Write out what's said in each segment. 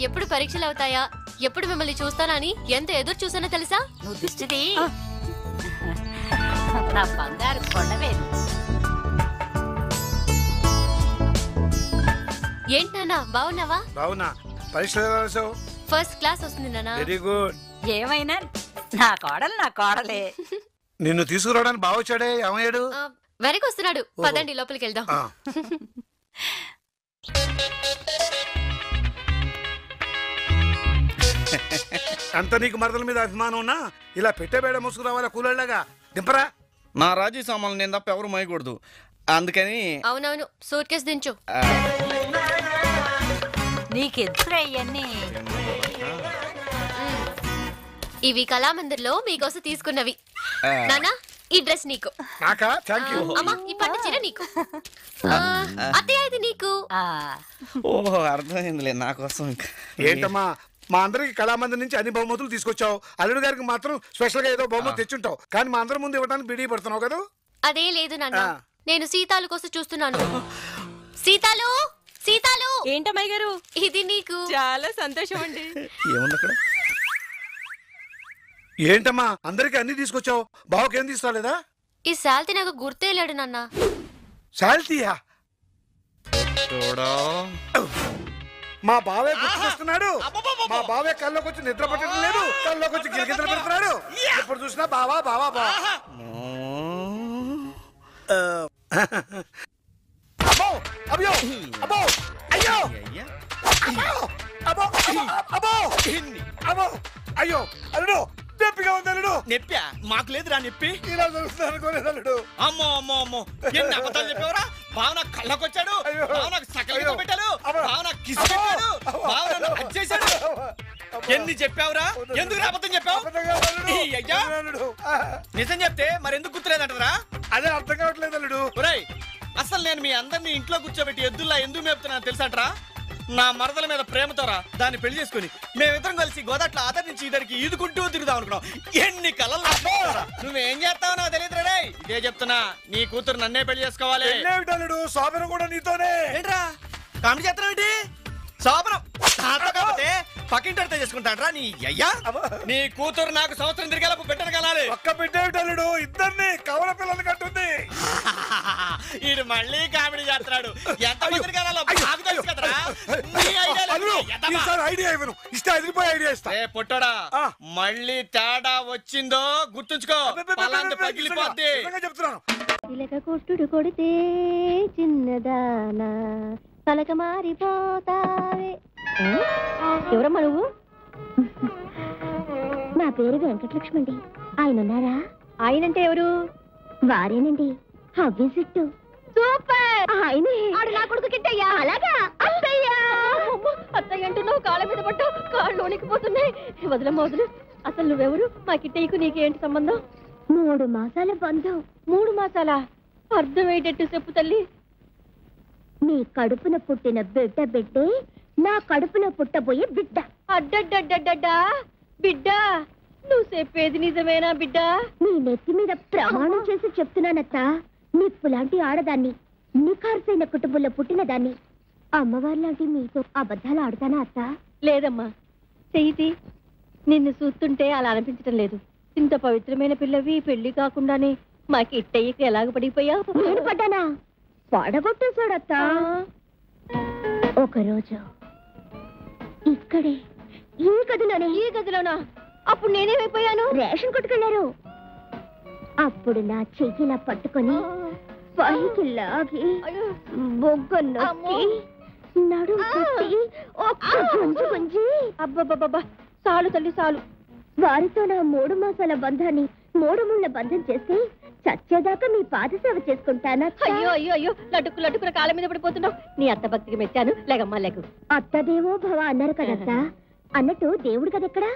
ఎప్పుడు పరీక్షలు అవుతాయా, ఎప్పుడు మిమ్మల్ని చూస్తానని ఎంత ఎదురు చూసానో తెలుసా? నువ్వు దిష్టిది నా బంగారు కొండవేను. ఏంటి నాన్న, బాగున్నావా? బాగున్నా. పరీక్షలు ఫస్ట్ క్లాస్ వస్తుంది నాన్న. Very good. ఏమైనా నా కోడలు నా కోడలే. నిన్ను తీసుకురావడానికి బాగా వచ్చాడే, ఏమయ్యాడు? వెనక్కి వస్తున్నాడు. పదండి లోపలికి వెళ్దాం. అంత నీకు మరదల మీద అభిమానం ఉన్నా ఇలా పెట్టబేడ ముసుకురావాలా కూలలాగా దింపరా. నా రాజీ సామాన్లు నేను తప్ప ఎవరు మోయకూడదు, అందుకని. అవునవును, సూట్ కేసు దించు. నీకెందుకురా ఇవన్నీ? ఇవి కళామందిర్లో మీకోసం తీసుకున్నవి. నానా, ఈ డ్రెస్ నీకు. నాకా? థాంక్యూ. అమ్మా, ఈ పట్టు చీర నీకు. అత్తయ్య, ఇది నీకు. ఓహో, అర్థమైందిలే. నా కోసం ఏంటమ్మా, మా అందరికి కళామందిర్ నుంచి అన్ని బహుమతులు తీసుకొచ్చావు. అల్లుడు గారికి మాత్రం స్పెషల్ గా ఏదో బహుమతి తెచ్చుంటావు, కానీ మా అందరి ముందు ఇవ్వడానికి బిడి పడుతున్నావు కదా. అదే లేదు నాన్న, నేను సీతాలు కోసం చూస్తున్నాను. సీతాలు, సీతాలు. ఏంటమ్మాయి గారు? ఇది నీకు. చాలా సంతోషం అండి. ఏముంది అక్కడ? ఏంటమ్మా, అందరికి అన్ని తీసుకొచ్చావు, బావకేం తీసుకోలేదా? ఈ శాల్తీ నాకు గుర్తే లేడు నాన్న. శాల్తీయా? మా బావే గుర్తుకొస్తున్నాడు. మా బావే కల్లోకి వచ్చి నిద్ర పట్టడం లేదు, కల్లోకి వచ్చి గిరిగిద్దలు పెడుతున్నాడు. ఎప్పుడు చూసినా బావా బావా బావా. అబ్బో అయ్యో అబ్బో అయ్యో అబ్బో అబ్బో అబ్బో అయ్యో అల్లుడు, నొప్పిగా ఉంది అల్లుడు. నెప్పా? మాకు లేదురా నొప్పి. ఇలా చూస్తున్నాను అనుకోలేదు అల్లుడు. అమ్మో అమ్మో అమ్మో, ఎన్ని అబద్ధాలు చెప్పావురా? భావన కళ్ళకొచ్చాడు, భావన సకలితో పెట్టాడు, భావన కిసి పెట్టాడు, భావన అచ్చేసాడు. ఎన్ని చెప్పావురా? ఎందుకు అబద్ధం చెప్పావు? నిజం చెప్తే మరెందుకు గుర్తులేదంటారా? అదే అర్థం కావట్లేదు అల్లుడు. ఒరేయ్, అసలు నేను మీ అందరినీ ఇంట్లో కూర్చోబెట్టి ఎద్దుల్లా ఎందుకు మేపుతున్నాను తెలుసంటరా? నా మరదల మీద ప్రేమతోరా దాన్ని పెళ్లి చేసుకుని మేమిద్దరం కలిసి గోదాట్లో ఆదరించి ఇద్దరికి ఈదుకుంటూ తిరుగుదాం అనుకున్నాం. ఎన్ని కలలు! నువ్వేం చేస్తావు నాకు తెలియదు రే. ఇదే చెప్తున్నా, నీ కూతురు నన్నే పెళ్లి చేసుకోవాలి. శోభనం కూడా నీతోనే. ఏంట్రా కామెడీ చేస్తున్నావు? ఏంటి శోభనం? కాకపోతే పక్కింటితో చేసుకుంటాడ్రా నీ అయ్యా. నీ కూతురు నాకు సంవత్సరం తిరిగేలా బిడ్డను కనాలి. పక్క బిడ్డేమిటల్లుడు, ఇద్దరిని కవల పిల్లలు కట్టుంది. ఈడు మళ్ళీ కామెడీ చేస్తున్నాడు. ఎంత మందిని కనాలో నాకు తెలుసు కదరా. ఐడియా ఇవ్వను, ఇస్తే అదిరిపోయి ఐడియా ఇస్తా. పొట్టోడా, మళ్ళీ తేడా వచ్చిందో గుర్తుంచుకో, పలాంటి పగిలిపోద్ది. చెప్తున్నాను. ఇలక కొట్టుడు కొడితే చిన్నదానా పలక మారిపోతావే. ఎవరమ్మా నువ్వు? నా పేరు వెంకటలక్ష్మి అండి. ఆయన ఉన్నారా? ఆయనంటే ఎవరు? వారేనండి, హవ్య సిట్టు. సూపర్, ఆయనే. నా కొడుకు కిట్టయ్యా. అలాగా? అత్తయ్యా. అత్తయ్య అంటున్నావు, కాళ్ళ మీద పట్టు, కాళ్ళు వణికిపోతున్నాయి. వదలమ్మ వదులు. అసలు నువ్వెవరు? మా కిట్టయ్యకు నీకేంటి సంబంధం? 3 మాసాల బంధం. 3 మాసాలా? అర్థమయ్యేటట్టు చెప్పు తల్లి. నీ కడుపున పుట్టిన బిడ్డే నా కడుపున పుట్టబోయే బిడ్డ. అడ్డడ్డడ్డడ్డా బిడ్డ? నువ్వు చెప్పేది నిజమేనా బిడ్డ? నీ నెత్తి మీద ప్రమాణం చేసి చెప్తున్నానత్త. నిప్పులాంటి ఆడదాన్ని, నిఖార్సైన కుటుంబంలో పుట్టిన దాన్ని, అమ్మవారిలాంటి మీతో అబద్ధాలు ఆడతానా అత్త? లేదమ్మా, చెయ్యి. నిన్ను చూస్తుంటే అలా అనిపించటం లేదు. ఇంత పవిత్రమైన పిల్లవి పెళ్లి కాకుండానే మా కిట్టయ్యకి ఎలాగ పడిపోయావు? నేను పడ్డానా? పడగొట్టేశాడత్తా. ఒకరోజు ఇక్కడే ఈ గదిలోనే. ఈ గదిలోనా? అప్పుడు నేనేమైపోయాను? రేషన్ కొట్టుకెళ్లారు. అప్పుడు నా చెయ్యిలా పట్టుకొని పైకి లాగి బొగ్గ నొక్కి నడుము కొట్టి ఒక్క గుంజు గుంజి. అబ్బబ్బబ్బా, చాలు తల్లి చాలు. వారితో నా 3 మాసాల బంధాన్ని 3 ముళ్ళ బంధం చేసి చచ్చేదాకా మీ పాదసేవ చేసుకుంటానా? అయ్యో అయ్యో అయ్యో, లటుక్కున కాళ్ళ మీద పడిపోతున్నావు. నీ అత్త భక్తికి మెచ్చాను. లేగమ్మా లేకు. అత్తదేవో భవ అన్నారు కదత్తా. అన్నట్టు దేవుడు కదెక్కడా?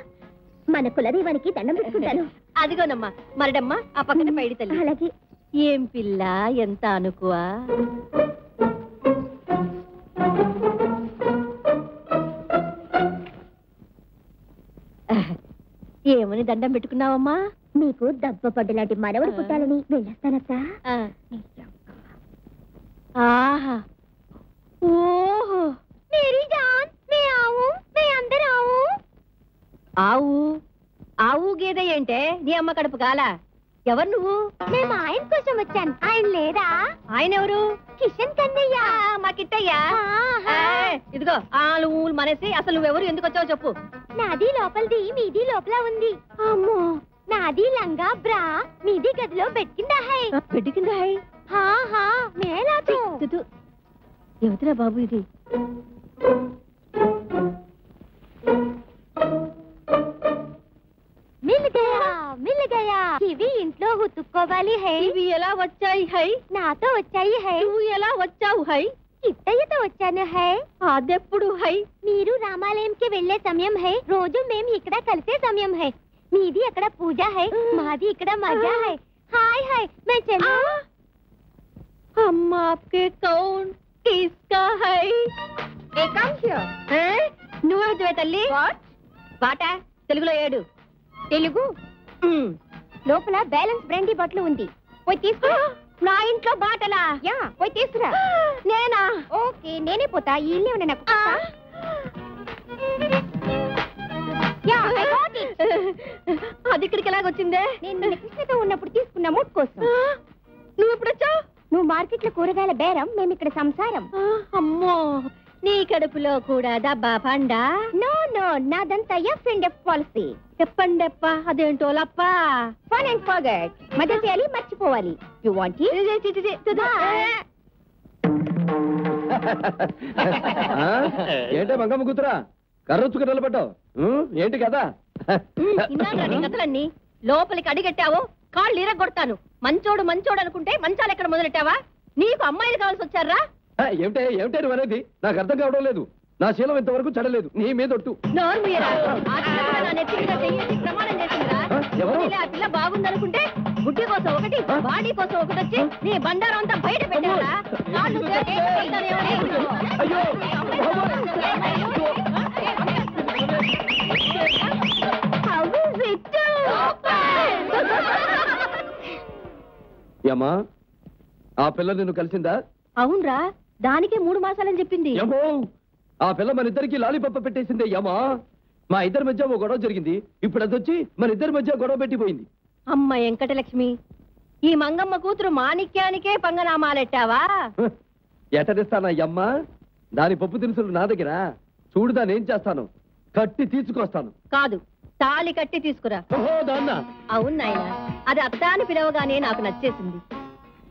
మన కులదైవానికి దండం పెట్టుకుంటాను. అదిగోనమ్మా మరడమ్మా, ఆ పక్కన పైడి తల్లి. అలాగే. ఏం పిల్ల, ఎంత అనుకువా. ఏమని దండం పెట్టుకున్నావమ్మా? నీకు దెబ్బ పడ్డలాంటి మనవడు పుట్టాలని వెళ్ళేస్తానత్తా. ఆహా, ఓహో, మేరీ జాన్. ఆవు ఆవు గేదె ఏంటే నీ అమ్మ కడుపు కాల? ఎవరు నువ్వు? మేము ఆయన కోసం వచ్చాను. ఆయన లేదా? ఆయన ఎవరు? కిషన్ కన్నయ్య, మా కిట్టయ్య. ఇదిగో ఆలు ఊలు మనేసి అసలు నువ్వెవరు, ఎందుకు వచ్చావు చెప్పు. నాది లోపలిది, మీది లోపల ఉంది. అమ్మో, నాది లంగా బ్రా, మీది గదిలో బెట్టిందా హై. బెట్టిందా హై? హా హా మేలా ఎవతురా బాబు ఇది? మిల్ గయా ఇవి ఇంట్లో ఉతుక్కోవాలి హై. ఇవి ఎలా వచ్చాయి హై? నాతో వచ్చాయి హై. నువ్వు ఎలా వచ్చావు హై? కిట్టయ్యతో వచ్చాను హై. అదెప్పుడు హై? మీరు రామాలయంకి వెళ్లే సమయం హై. రోజు మేము ఇక్కడ కలిసే సమయం హై. మీది అక్కడ పూజ హై, మాది ఇక్కడ మజా హై. హాయ్ హాయ్ మే చలో. हम आपके कौन किसका है? నువ్వే తల్లి. బాట తెలుగులో ఏడు. తెలుగు లోపల బ్యాలెన్స్ బ్రాండీ బాటిల్ ఉంది, పోయి తీసుకురా. నా ఇంట్లో బాటలా? యా, పోయి తీసుకురా. నేనా? ఓకే, నేనే పోతా. ఈ ఇల్లు ఏమన్నా నాకు అది ఇక్కడికి ఎలాగొచ్చిందే? నేను కృష్ణతో ఉన్నప్పుడు తీసుకున్న మూట్ కోసం. నువ్వు ఎప్పుడు వచ్చావు? నువ్వు మార్కెట్ లో కూరగాయల బేరం, మేము ఇక్కడ సంసారం. అమ్మో, నీ కడుపులో కూడా దబ్బా పండా? నో నో, నాదంతా ఎఫ్ పాలసీ. చెప్పండప్ప, అదేంటో లప్ప. ఫన్ అండ్ ఫర్గెట్, మధ్య చేయాలి, మర్చిపోవాలి. యు వాంట్ ఏంటే మంగమ్మ కూతురా, కర్రొచ్చుకు నిలబడ్డావు? ఏంటి కదా కథలన్నీ? లోపలికి అడిగెట్టావు, కాళ్ళు ఇరగొడతాను. మంచోడు మంచోడు అనుకుంటే మంచాలు ఎక్కడ మొదలెట్టావా? నీకు అమ్మాయిలు కావాల్సి వచ్చారా? ఏమిటే ఏమిటే నువ్వు అనేది? నాకు అర్థం కావడం లేదు. నా శీలం ఇంతవరకు చెడలేదు, నీ మీద ఒట్టు. ఆ పిల్ల బాగుందనుకుంటే బుడ్డి కోసం ఒకటి, బాడీ కోసం ఒకటి వచ్చి నీ బండారం అంతా బయట పెట్టారా? ఏమా, ఆ పిల్ల నిన్ను కలిసిందా? అవునరా, దానికే 3 మాసాలని చెప్పింది. ఏమో, ఆ పిల్ల మన ఇద్దరికి లాలీపప్ప పెట్టేసిందే. ఏమా, మా ఇద్దరి మధ్య ఓ గొడవ జరిగింది, ఇప్పుడు అదొచ్చి మన ఇద్దరి మధ్య గొడవ పెట్టిపోయింది. అమ్మ వెంకటలక్ష్మి, ఈ మంగమ్మ కూతురు మాణిక్యానికే పంగనామాలెట్టావా? ఎటదిస్తానా అమ్మ? దాని పప్పు దినుసులు నా దగ్గర. చూడు, దాన్ని ఏం చేస్తాను, కట్టి తీసుకొస్తాను. కాదు, తాళి కట్టి తీసుకురా. అవును నాయనా, అది అత్త అని పిలవగానే నాకు నచ్చేసింది.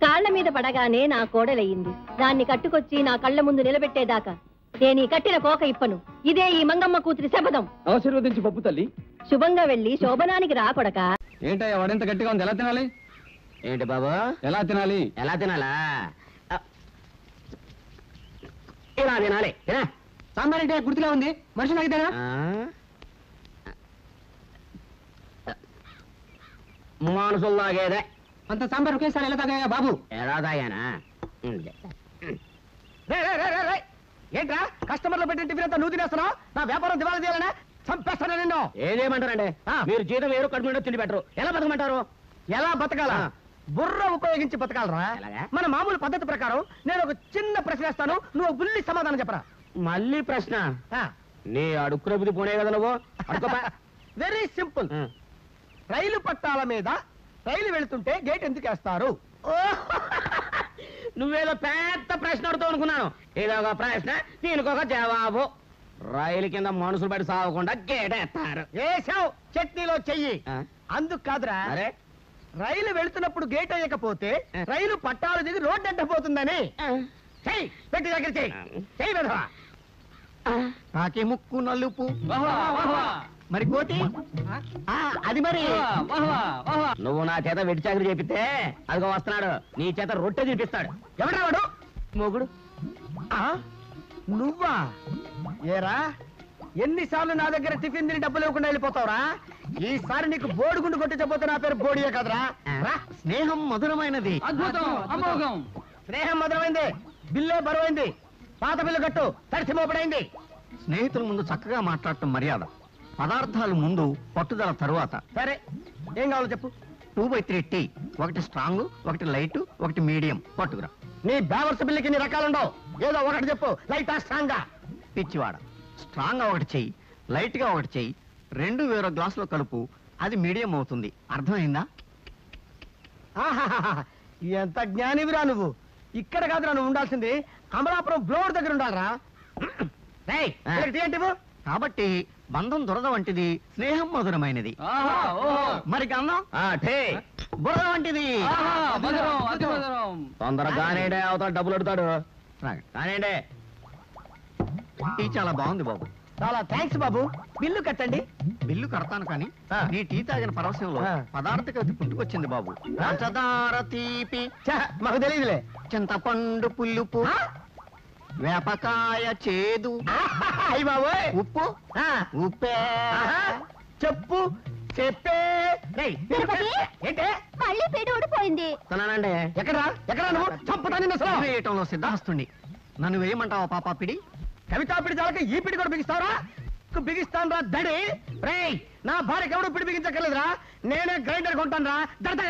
కాళ్ల మీద పడగానే నా కోడలయ్యింది. దాన్ని కట్టుకొచ్చి నా కళ్ళ ముందు నిలబెట్టేదాకా నేను ఈ కట్టిన కోక ఇప్పను. ఇదే ఈ మంగమ్మ కూతురి శపథం. ఆశీర్వదించి పప్పు తల్లి. శుభంగా వెళ్లి శోభనానికి రాకొడక. ఏంటయ్యా వాడెంత గట్టిగా ఉంది, ఎలా తినాలి? ఏంటి బాబు, ఎలా తినాలి? ఎలా తినాలా? ఇలా తినాలి. సాంబార్ అంటే గుర్తులా ఉంది, మనుషులు అయితేనా? మానుసులు తాగేదే. అంత సాంబార్ ఒకేసారి ఎలా తాగాయా బాబు? ఎలా తాగానా? ఏంట్రా, కస్టమర్లు పెట్టిన టిఫిన్ అంతా నువ్వు తినేస్తున్నావు? నా వ్యాపారం దివాళా తీయాలనే చంపేస్తాను నిన్ను. ఏదేమంటారండి, మీరు జీతం వేరు కడుపు నిండా తిండి పెట్టరు. ఎలా బతకమంటారు? ఎలా బతకాలా? బుర్ర ఉపయోగించి బతకాలరా. మన మామూలు పద్ధతి ప్రకారం నేను ఒక చిన్న ప్రశ్న వేస్తాను, నువ్వు బుల్లి సమాధానం చెప్పరా. మళ్ళీ ప్రశ్న? నీ అడుక్కు రబ్బుది పోనే కదా నువ్వు. Very simple. రైలు పట్టాల మీద రైలు వెళుతుంటే గేట్ ఎందుకు వేస్తారు? నువ్వేదో పెద్ద ప్రశ్న అడుగుతావు అనుకున్నాను. ఇదొక ప్రశ్న, దీనికొక జవాబు. రైలు కింద మనుషులు పడి సాగకుండా గేట్ వేస్తారు. వేసావు చట్నీలో చెయ్యి. అందుకు కాదురా, రైలు వెళుతున్నప్పుడు గేట్ వేయకపోతే రైలు పట్టాలు దిగి రోడ్డు అడ్డపోతుందని. చెయ్యి, పెట్టి దగ్గర చెయ్యి. చెయ్యి వెధవా. నాకే ముక్కు నలుపు. మరి కోతి అది మరి. నువ్వు నా చేత వెడి చాకరీ చేపిస్తే అదిగో వస్తున్నాడు, నీ చేత రొట్టె చూపిస్తాడు. ఎవడా వాడు? మొగుడు. నువ్వా? ఏరా, ఎన్నిసార్లు నా దగ్గర టిఫిన్ తిని డబ్బులు ఇవ్వకుండా వెళ్ళిపోతావురా? ఈసారి నీకు బోడిగుండు కొట్టించబోతే నా పేరు బోడియే కదరా. స్నేహం మధురమైనది. స్నేహం మధురమైంది, బిల్లే బరువైంది. పాత బిల్లు కట్టు, తడిసి మోపడైంది. స్నేహితుల ముందు చక్కగా మాట్లాడటం మర్యాద, పదార్థాలు ముందు, పట్టుదల తరువాత. సరే, ఏం కావాలో చెప్పు. 2/3 టీ, ఒకటి స్ట్రాంగ్, ఒకటి లైట్, ఒకటి మీడియం పట్టుకురా. నీ బ్యావర్స్ బిల్లుకి ఇన్ని రకాలుండవు, ఏదో ఒకటి చెప్పు. లైటా స్ట్రాంగా? పిచ్చివాడ, స్ట్రాంగ్ గా ఒకటి చెయ్యి, లైట్ గా ఒకటి చెయ్యి, రెండు వేరే గ్లాసులో కలుపు, అది మీడియం అవుతుంది. అర్థమైందా? ఆహాహాహా, ఎంత జ్ఞానివిరా నువ్వు. ఇక్కడ కాదురా నువ్వు ఉండాల్సింది, అమలాపురం బ్లోడ్ దగ్గర ఉండాలరా. రేయ్, ఇక్కడికి టీ అంటే ఇవ్వు. కాబట్టి బంధం దురద వంటిది, స్నేహం మధురమైనది. మరి గంధం బురద వంటిది. తొందరగానే అవతల డబ్బులు అడుగుతాడు. కానివ్వండి. టీ చాలా బాగుంది బాబు. చాలా థ్యాంక్స్ బాబు. బిల్లు కట్టండి. బిల్లు కడతాను కానీ నీ టీ తాగిన పరవశంలో ఆ. పదార్థకది పుట్టుకొచ్చింది బాబు. పంచదార తీపి, మాకు తెలియదులే. చింతపండు పులుపు, వేపకాయ చేదు, అయ్యి బాబోయ్. ఉప్పు ఆ, ఉప్పే. ఆహా, చెప్పు చెప్పే. రేయ్, తిరుపతి? ఏంటే మళ్ళీ పీట ఊడిపోయింది. తనానండి ఎక్కడా నువ్వు చంపుతా నిన్ను అసలు. వేయటంలో సిద్ధాస్తుని. నన్ను వేయమంటావా పాపా పిడి? కవితా పిడి చాలక ఈ పిడి కూడా బిగిస్తావరా? బిగిస్తాను రా దడి. రేయ్, నా భార్యకి ఎవడు పిడి బిగించక్కర్లేదురా, నేనే గ్రైండర్ కొంటాను రా. దడత